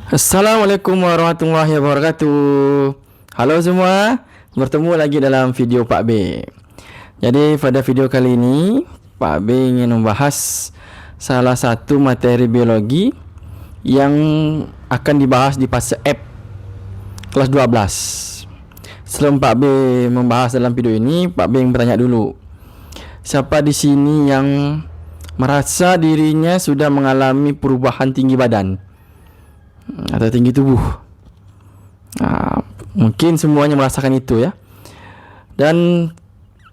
Assalamualaikum warahmatullahi wabarakatuh. Halo semua, bertemu lagi dalam video Pak B. Jadi pada video kali ini Pak B ingin membahas salah satu materi biologi yang akan dibahas di fase F kelas 12. Sebelum Pak B membahas dalam video ini, Pak B ingin bertanya dulu. Siapa di sini yang merasa dirinya sudah mengalami perubahan tinggi badan atau tinggi tubuh? Mungkin semuanya merasakan itu ya. Dan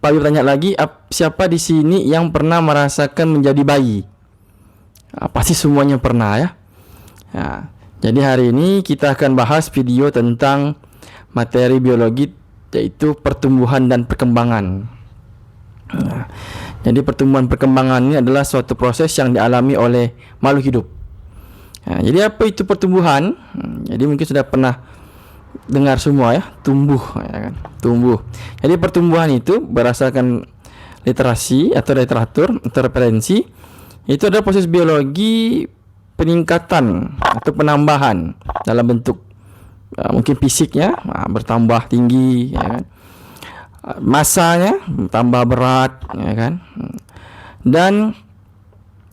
Pak B bertanya lagi, siapa di sini yang pernah merasakan menjadi bayi? Pasti semuanya pernah ya. Jadi hari ini kita akan bahas video tentang materi biologi, yaitu pertumbuhan dan perkembangan. Jadi pertumbuhan perkembangan ini adalah suatu proses yang dialami oleh makhluk hidup. Jadi apa itu pertumbuhan? Jadi mungkin sudah pernah dengar semua ya, tumbuh ya kan? Tumbuh. Jadi pertumbuhan itu berdasarkan literasi atau literatur atau referensi, itu adalah proses biologi peningkatan atau penambahan dalam bentuk mungkin fisiknya bertambah tinggi ya kan? Masanya tambah berat ya kan? Dan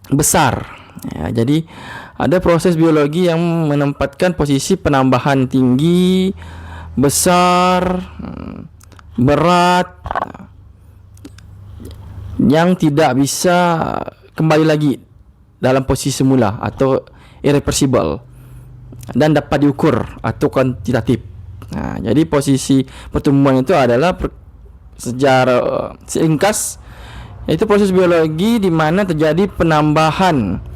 besar. Jadi ada proses biologi yang menempatkan posisi penambahan tinggi, besar, berat, yang tidak bisa kembali lagi dalam posisi semula atau irreversible, dan dapat diukur atau kuantitatif. Jadi posisi pertumbuhan itu adalah secara seringkas itu proses biologi di mana terjadi penambahan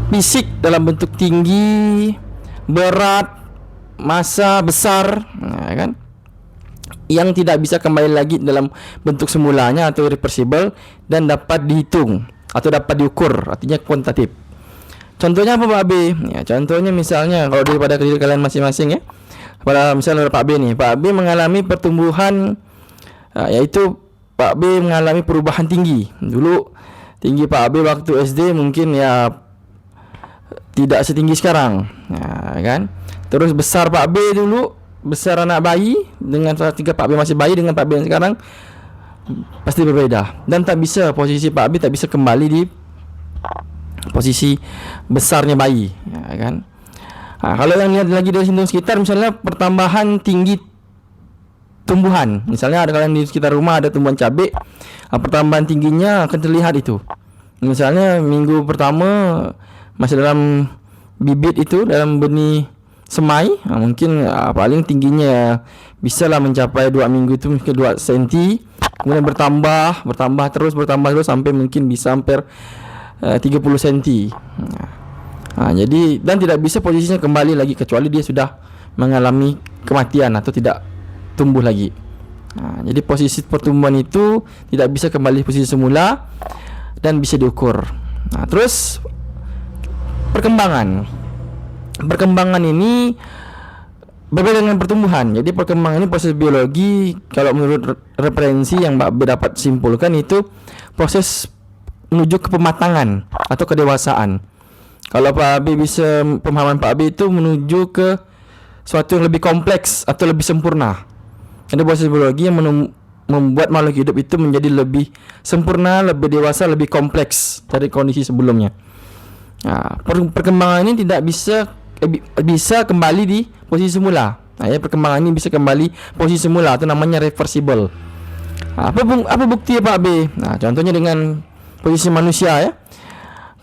fisik dalam bentuk tinggi, berat, massa besar, kan? Yang tidak bisa kembali lagi dalam bentuk semulanya atau irreversible, dan dapat dihitung atau dapat diukur, artinya kuantitatif. Contohnya apa Pak B? Contohnya misalnya kalau daripada diri kalian masing-masing ya. Pada misalnya Pak B nih, Pak B mengalami pertumbuhan, yaitu Pak B mengalami perubahan tinggi. Dulu tinggi Pak B waktu SD mungkin ya tidak setinggi sekarang, kan? Terus besar Pak B dulu, besar anak bayi dengan ketika Pak B masih bayi dengan Pak B yang sekarang pasti berbeda, dan tak bisa posisi Pak B tak bisa kembali di posisi besarnya bayi, ya kan? Kalau yang lihat lagi dari sekitar, misalnya pertambahan tinggi tumbuhan, misalnya ada kalian di sekitar rumah ada tumbuhan cabai, pertambahan tingginya akan terlihat itu. Misalnya minggu pertama masih dalam bibit itu, dalam benih semai, mungkin paling tingginya bisa lah mencapai 2 minggu itu mungkin 2 cm, kemudian bertambah terus sampai mungkin bisa hampir 30 cm. Jadi dan tidak bisa posisinya kembali lagi kecuali dia sudah mengalami kematian atau tidak tumbuh lagi. Jadi posisi pertumbuhan itu tidak bisa kembali posisi semula dan bisa diukur. Terus Perkembangan ini berbeda dengan pertumbuhan. Jadi perkembangan ini proses biologi, kalau menurut referensi yang Mbak B dapat simpulkan, itu proses menuju ke pematangan atau kedewasaan. Kalau Pak B bisa, pemahaman Pak B itu menuju ke suatu yang lebih kompleks atau lebih sempurna. Jadi proses biologi yang membuat makhluk hidup itu menjadi lebih sempurna, lebih dewasa, lebih kompleks dari kondisi sebelumnya. Perkembangan ini tidak bisa kembali di posisi semula. Perkembangan ini bisa kembali posisi semula, itu namanya reversible. Apa bukti ya Pak B? Contohnya dengan posisi manusia ya.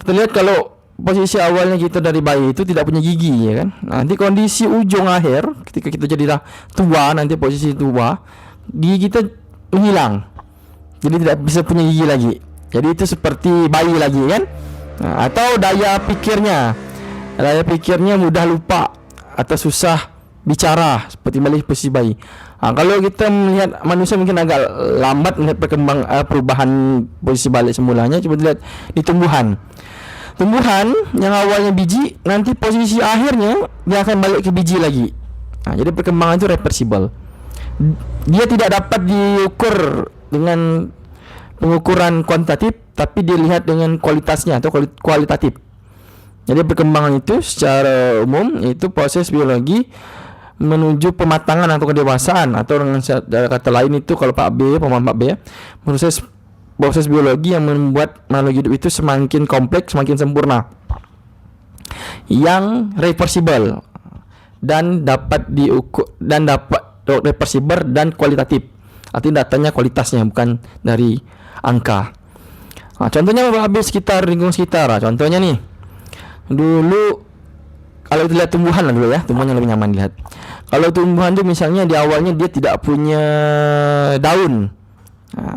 Kita lihat kalau posisi awalnya kita dari bayi itu tidak punya gigi ya kan. Nanti kondisi ujung akhir ketika kita jadilah tua, nanti posisi tua, gigi kita menghilang. Jadi tidak bisa punya gigi lagi. Jadi itu seperti bayi lagi kan. Atau daya pikirnya mudah lupa atau susah bicara seperti posisi bayi. Kalau kita melihat manusia mungkin agak lambat melihat perubahan posisi balik semulanya. Coba lihat di tumbuhan yang awalnya biji, nanti posisi akhirnya dia akan balik ke biji lagi. Jadi perkembangan itu reversible. Dia tidak dapat diukur dengan pengukuran kuantitatif, tapi dilihat dengan kualitasnya atau kualitatif. Jadi perkembangan itu secara umum itu proses biologi menuju pematangan atau kedewasaan, atau dengan kata lain itu kalau pemahaman Pak B ya, proses biologi yang membuat makhluk hidup itu semakin kompleks, semakin sempurna, yang reversible dan dapat diukur, dan dapat reversible dan kualitatif. Artinya datanya kualitasnya, bukan dari angka. Contohnya habis sekitar lingkungan sekitar. Contohnya nih, dulu kalau kita lihat tumbuhan lah dulu ya, tumbuhan yang lebih nyaman dilihat. Kalau tumbuhan itu misalnya di awalnya dia tidak punya daun,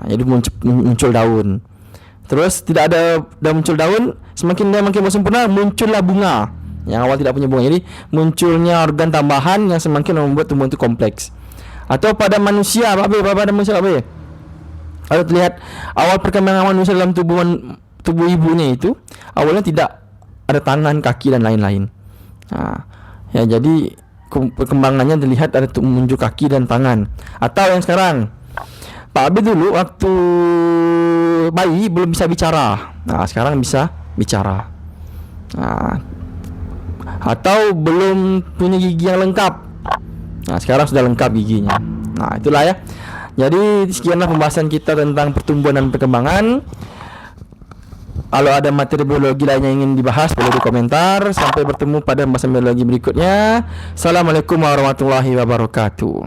jadi muncul daun. Terus tidak ada muncul daun, semakin dia makin sempurna, muncullah bunga yang awal tidak punya bunga. Jadi munculnya organ tambahan yang semakin membuat tumbuhan itu kompleks. Atau pada manusia, pada manusia kalau terlihat awal perkembangan manusia dalam tubuh ibunya itu awalnya tidak ada tangan, kaki dan lain-lain. Ya jadi perkembangannya dilihat ada muncul kaki dan tangan. Atau yang sekarang, Pak Abi dulu waktu bayi belum bisa bicara. Sekarang bisa bicara. Atau belum punya gigi yang lengkap. Sekarang sudah lengkap giginya. Itulah ya. Jadi sekianlah pembahasan kita tentang pertumbuhan dan perkembangan. Kalau ada materi biologi lain yang ingin dibahas, boleh di komentar. Sampai bertemu pada pembahasan biologi berikutnya. Assalamualaikum warahmatullahi wabarakatuh.